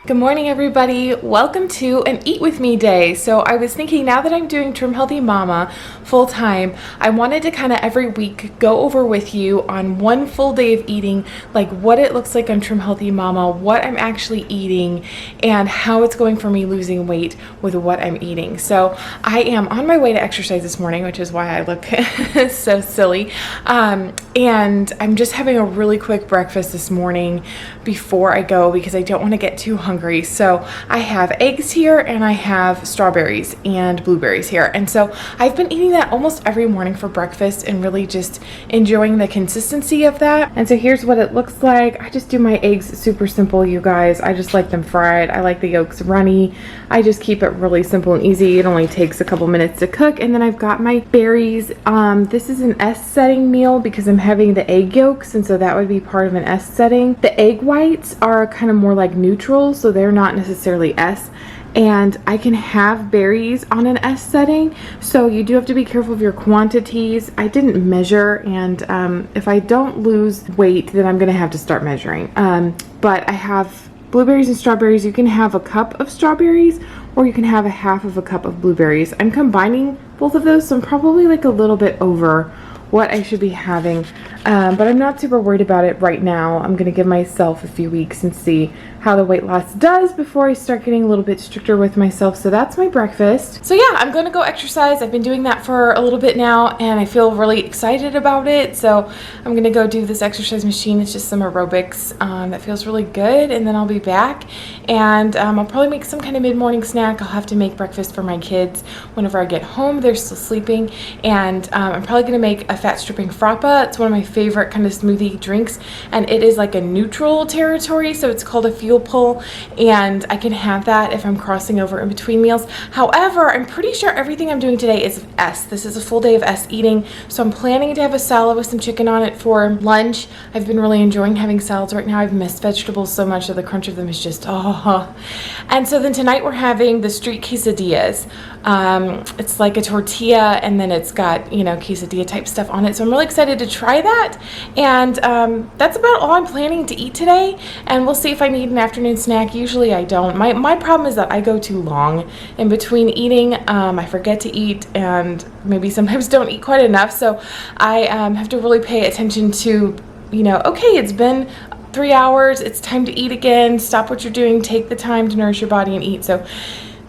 Good morning, everybody. Welcome to an Eat With Me day. So I was thinking, now that I'm doing Trim Healthy Mama full time, I wanted to kind of every week go over with you on one full day of eating, like what it looks like on Trim Healthy Mama, what I'm actually eating, and how it's going for me losing weight with what I'm eating. So I am on my way to exercise this morning, which is why I look so silly. And I'm just having a really quick breakfast this morning before I go because I don't want to get too hungry. So I have eggs here and I have strawberries and blueberries here. And so I've been eating that almost every morning for breakfast and really just enjoying the consistency of that. And so here's what it looks like. I just do my eggs super simple, you guys. I just like them fried. I like the yolks runny. I just keep it really simple and easy. It only takes a couple minutes to cook. And then I've got my berries. This is an S setting meal because I'm having the egg yolks, and so that would be part of an S setting. The egg whites are kind of more like neutral, so they're not necessarily S. And I can have berries on an S setting, so you do have to be careful of your quantities. I didn't measure, and if I don't lose weight, then I'm gonna have to start measuring. But I have blueberries and strawberries. You can have a cup of strawberries, or you can have a half of a cup of blueberries. I'm combining both of those, so I'm probably like a little bit over what I should be having, but I'm not super worried about it right now. I'm gonna give myself a few weeks and see how the weight loss does before I start getting a little bit stricter with myself. So that's my breakfast. So yeah, I'm gonna go exercise. I've been doing that for a little bit now and I feel really excited about it. So I'm gonna go do this exercise machine. It's just some aerobics that feels really good, and then I'll be back and I'll probably make some kind of mid-morning snack. I'll have to make breakfast for my kids whenever I get home. They're still sleeping, and I'm probably gonna make a Fat Stripping Frappe. It's one of my favorite kind of smoothie drinks, and it is like a neutral territory, so it's called a fuel pull, and I can have that if I'm crossing over in between meals. However, I'm pretty sure everything I'm doing today is S. This is a full day of S eating, so I'm planning to have a salad with some chicken on it for lunch. I've been really enjoying having salads right now. I've missed vegetables so much that the crunch of them is just And so then tonight we're having the street quesadillas. It's like a tortilla, and then it's got, you know, quesadilla type stuff on it. So I'm really excited to try that. And that's about all I'm planning to eat today. And we'll see if I need an afternoon snack. Usually I don't. My problem is that I go too long in between eating. I forget to eat and maybe sometimes don't eat quite enough. So I have to really pay attention to, you know, okay, it's been 3 hours. It's time to eat again. Stop what you're doing. Take the time to nourish your body and eat. So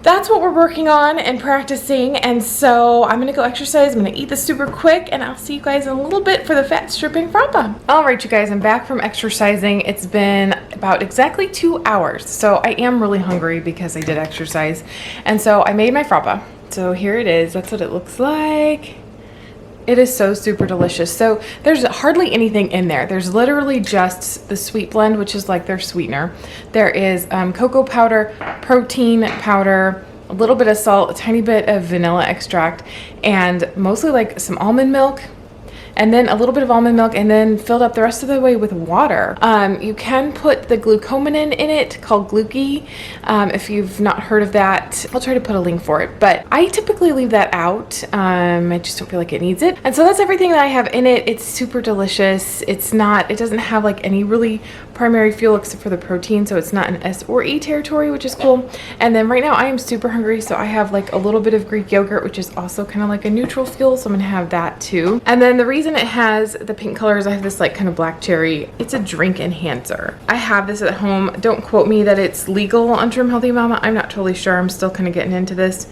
that's what we're working on and practicing. And so I'm gonna go exercise. I'm gonna eat this super quick, and I'll see you guys in a little bit for the Fat Stripping Frappe. All right, you guys, I'm back from exercising. It's been about exactly 2 hours. So I am really hungry because I did exercise. And so I made my frappe. So here it is. That's what it looks like. It is so super delicious. So there's hardly anything in there. There's literally just the sweet blend, which is like their sweetener. There is cocoa powder, protein powder, a little bit of salt, a tiny bit of vanilla extract, and mostly like some almond milk, and then a little bit of almond milk, and then filled up the rest of the way with water. You can put the glucosamine in it called Gluki. If you've not heard of that, I'll try to put a link for it, but I typically leave that out. I just don't feel like it needs it. And so that's everything that I have in it. It's super delicious. It doesn't have like any really primary fuel except for the protein, so it's not an S or E territory, which is cool. And then right now I am super hungry, so I have like a little bit of Greek yogurt, which is also kind of like a neutral fuel, so I'm gonna have that too. And then the reason it has the pink colors, I have this like kind of black cherry. It's a drink enhancer. I have this at home. Don't quote me that it's legal on Trim Healthy Mama. I'm not totally sure. I'm still kind of getting into this.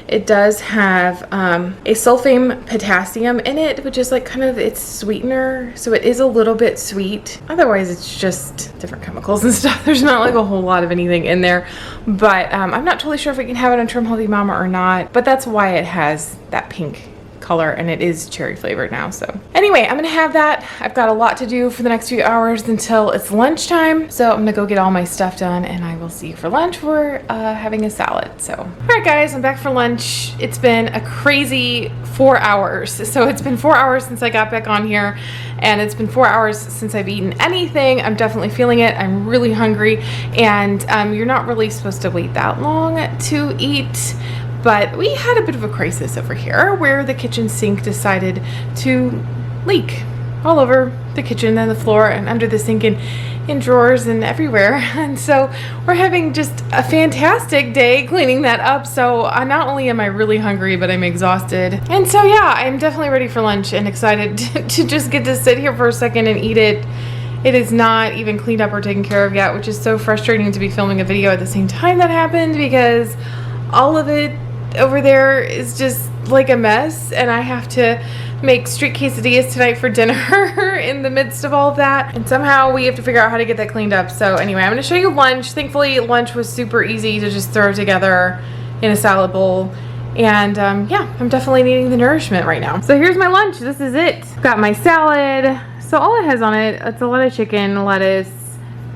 It does have a sulfame potassium in it, which is like kind of its sweetener. So it is a little bit sweet. Otherwise, it's just different chemicals and stuff. There's not like a whole lot of anything in there. But I'm not totally sure if we can have it on Trim Healthy Mama or not. But that's why it has that pink color, and it is cherry flavored now. So anyway, I'm gonna have that. I've got a lot to do for the next few hours until it's lunchtime, so I'm gonna go get all my stuff done, and I will see you for lunch. We're having a salad. So all right guys, I'm back for lunch. It's been a crazy 4 hours. So it's been 4 hours since I got back on here, and it's been 4 hours since I've eaten anything. I'm definitely feeling it. I'm really hungry, and you're not really supposed to wait that long to eat. But we had a bit of a crisis over here where the kitchen sink decided to leak. all over the kitchen and the floor and under the sink and in drawers and everywhere. And so we're having just a fantastic day cleaning that up. So not only am I really hungry, but I'm exhausted. And so yeah, I'm definitely ready for lunch and excited to just get to sit here for a second and eat it. It is not even cleaned up or taken care of yet, which is so frustrating to be filming a video at the same time that happened, because all of it over there is just like a mess, and I have to make street quesadillas tonight for dinner in the midst of all of that, and somehow we have to figure out how to get that cleaned up. So anyway, I'm going to show you lunch. Thankfully, lunch was super easy to just throw together in a salad bowl. And yeah, I'm definitely needing the nourishment right now. So here's my lunch. This is it. Got my salad. So all it has on it, it's a lot of chicken, lettuce,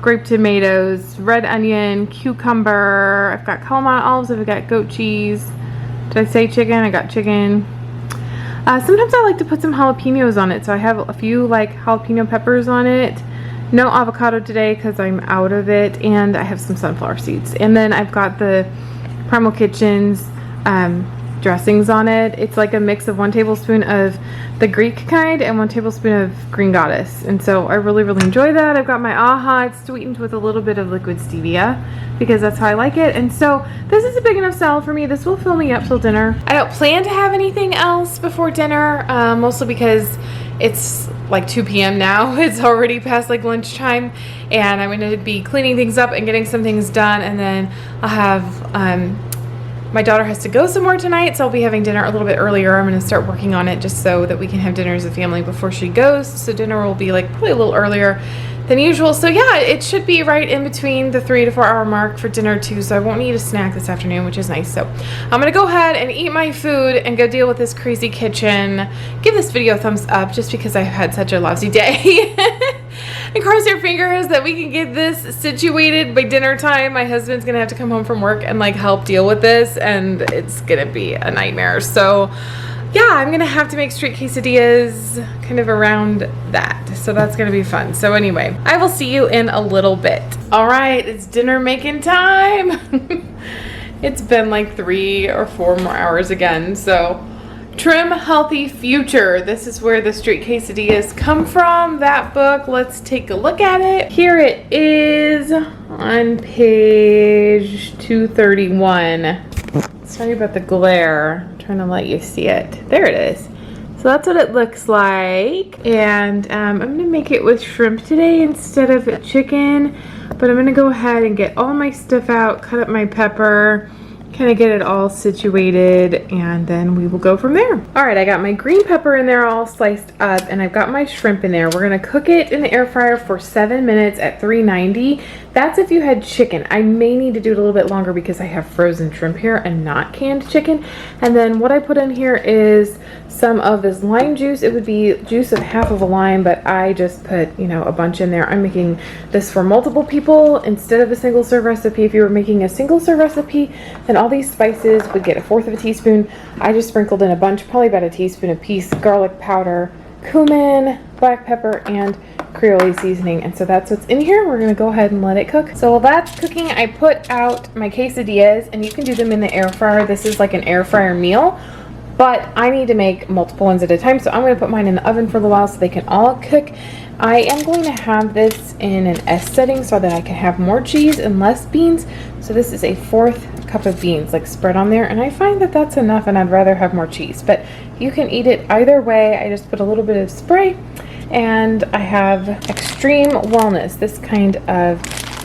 grape tomatoes, red onion, cucumber. I've got calamari olives. I've got goat cheese. Did I say chicken? I got chicken. Sometimes I like to put some jalapenos on it, so I have a few like jalapeno peppers on it. No avocado today because I'm out of it, and I have some sunflower seeds. And then I've got the Primal Kitchen's dressings on it. It's like a mix of 1 tablespoon of the Greek kind and 1 tablespoon of Green Goddess, and so I really enjoy that. I've got my AHA. It's sweetened with a little bit of liquid stevia because that's how I like it. And so this is a big enough salad for me. This will fill me up till dinner. I don't plan to have anything else before dinner, mostly because it's like 2 p.m. now. It's already past like lunchtime, and I'm going to be cleaning things up and getting some things done, and then I'll have my daughter has to go somewhere tonight, so I'll be having dinner a little bit earlier. I'm going to start working on it just so that we can have dinner as a family before she goes. So dinner will be like probably a little earlier than usual. So yeah, it should be right in between the 3 to 4 hour mark for dinner too. So I won't need a snack this afternoon, which is nice. So I'm going to go ahead and eat my food and go deal with this crazy kitchen. Give this video a thumbs up just because I've had such a lousy day. And cross your fingers that we can get this situated by dinner time. My husband's gonna have to come home from work and like help deal with this, and it's gonna be a nightmare. So yeah, I'm gonna have to make street quesadillas kind of around that. So that's gonna be fun. So anyway, I will see you in a little bit. All right, it's dinner making time. It's been like 3 or 4 more hours again. So Trim Healthy Future. This is where the street quesadillas come from, that book. Let's take a look at it. Here it is on page 231. Sorry about the glare. I'm trying to let you see it. There it is. So that's what it looks like. And I'm going to make it with shrimp today instead of chicken. But I'm going to go ahead and get all my stuff out, cut up my pepper, kind of get it all situated, and then we will go from there. All right, I got my green pepper in there all sliced up, and I've got my shrimp in there. We're gonna cook it in the air fryer for 7 minutes at 390. That's if you had chicken. I may need to do it a little bit longer because I have frozen shrimp here and not canned chicken. And then what I put in here is some of this lime juice. It would be juice of half of a lime, but I just put, you know, a bunch in there. I'm making this for multiple people instead of a single serve recipe. If you were making a single serve recipe, then all these spices would get 1/4 of a teaspoon. I just sprinkled in a bunch, probably about a teaspoon apiece, garlic powder, cumin, black pepper, and Creole seasoning. And so that's what's in here. We're gonna go ahead and let it cook. So while that's cooking, I put out my quesadillas, and you can do them in the air fryer. This is like an air fryer meal, but I need to make multiple ones at a time, so I'm going to put mine in the oven for a little while so they can all cook. I am going to have this in an S setting so that I can have more cheese and less beans. So this is a 1/4 cup of beans like spread on there, and I find that that's enough, and I'd rather have more cheese, but you can eat it either way. I just put a little bit of spray, and I have Extreme Wellness, this kind of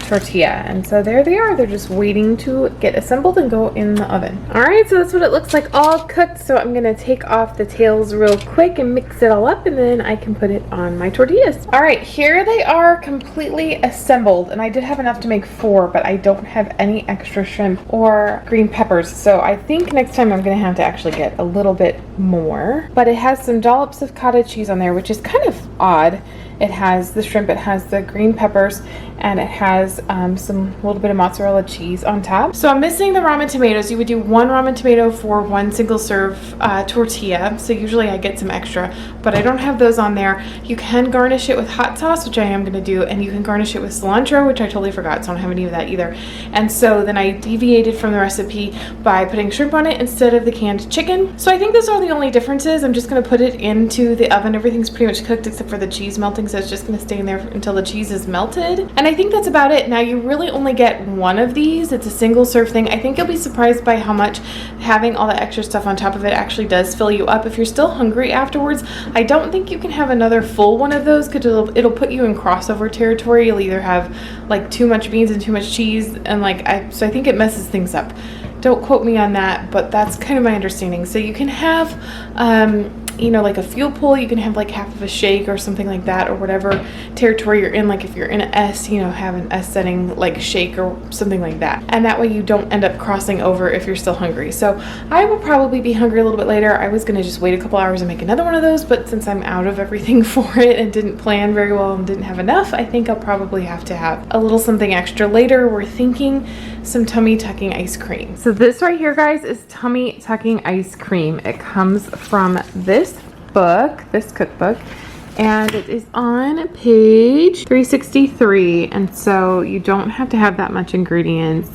tortilla, and so there they are. They're just waiting to get assembled and go in the oven. All right, so that's what it looks like all cooked. So I'm gonna take off the tails real quick and mix it all up, and then I can put it on my tortillas. All right, here they are completely assembled, and I did have enough to make 4, but I don't have any extra shrimp or green peppers, so I think next time I'm gonna have to actually get a little bit more. But it has some dollops of cottage cheese on there, which is kind of odd. It has the shrimp, it has the green peppers, and it has some little bit of mozzarella cheese on top. So I'm missing the ramen tomatoes. You would do 1 ramen tomato for 1 single serve tortilla. So usually I get some extra, but I don't have those on there. You can garnish it with hot sauce, which I am going to do, and you can garnish it with cilantro, which I totally forgot, so I don't have any of that either. And so then I deviated from the recipe by putting shrimp on it instead of the canned chicken. So I think those are the only differences. I'm just going to put it into the oven. Everything's pretty much cooked except for the cheese melting, so it's just going to stay in there until the cheese is melted. And I think that's about it. Now you really only get 1 of these. It's a single serve thing. I think you'll be surprised by how much having all the extra stuff on top of it actually does fill you up. If you're still hungry afterwards, I don't think you can have another full one of those because it'll put you in crossover territory. You'll either have like too much beans and too much cheese, and so I think it messes things up. Don't quote me on that, but that's kind of my understanding. So you can have you know, like a fuel pull, you can have like half of a shake or something like that, or whatever territory you're in. Like if you're in an S, you know, have an S setting like shake or something like that, and that way you don't end up crossing over if you're still hungry. So I will probably be hungry a little bit later. I was gonna just wait a couple hours and make another one of those, but since I'm out of everything for it and didn't plan very well and didn't have enough, I think I'll probably have to have a little something extra later. We're thinking some tummy tucking ice cream. So this right here, guys, is tummy tucking ice cream. It comes from this book, this cookbook, and it is on page 363, and so you don't have to have that much ingredients,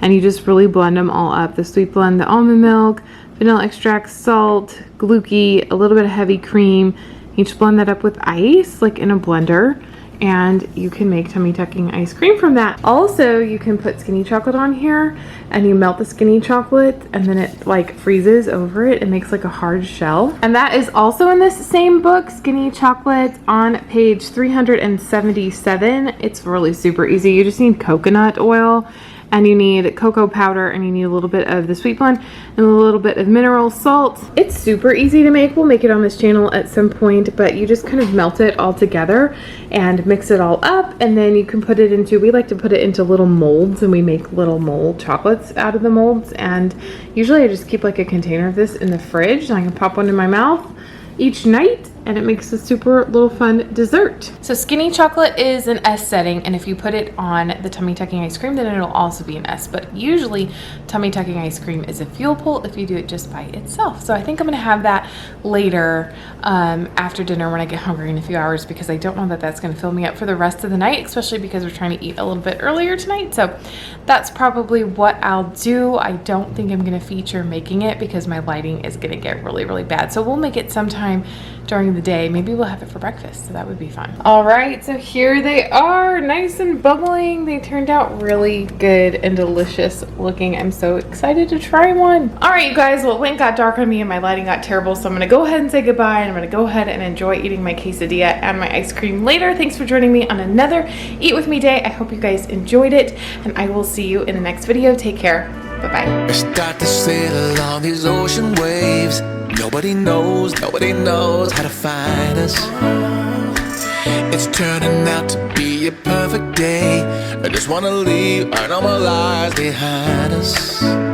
and you just really blend them all up. The sweet blend, the almond milk, vanilla extract, salt, glucose, a little bit of heavy cream. You just blend that up with ice, like in a blender, and you can make tummy tucking ice cream from that. Also, you can put skinny chocolate on here, and you melt the skinny chocolate, and then it like freezes over it and makes like a hard shell. And that is also in this same book, Skinny Chocolate, on page 377. It's really super easy. You just need coconut oil, and you need cocoa powder, and you need a little bit of the sweet blend and a little bit of mineral salt. It's super easy to make. We'll make it on this channel at some point, but you just kind of melt it all together and mix it all up, and then you can put it into, we like to put it into little molds, and we make little mold chocolates out of the molds. And usually I just keep like a container of this in the fridge, and I can pop one in my mouth each night, and it makes a super little fun dessert. So skinny chocolate is an S setting, and if you put it on the tummy tucking ice cream, then it'll also be an S. But usually tummy tucking ice cream is a fuel pull if you do it just by itself. So I think I'm gonna have that later after dinner when I get hungry in a few hours, because I don't know that that's gonna fill me up for the rest of the night, especially because we're trying to eat a little bit earlier tonight. So that's probably what I'll do. I don't think I'm gonna feature making it because my lighting is gonna get really, really bad. So we'll make it sometime during the day. Maybe we'll have it for breakfast, so that would be fun. All right, so here they are, nice and bubbling. They turned out really good and delicious looking. I'm so excited to try one. All right, you guys, well, it went got dark on me and my lighting got terrible, so I'm gonna go ahead and say goodbye, and I'm gonna go ahead and enjoy eating my quesadilla and my ice cream later. Thanks for joining me on another Eat With Me day. I hope you guys enjoyed it, and I will see you in the next video. Take care. Bye-bye. We start to sail along these ocean waves. Nobody knows how to find us. It's turning out to be a perfect day. I just wanna leave our normal lives behind us.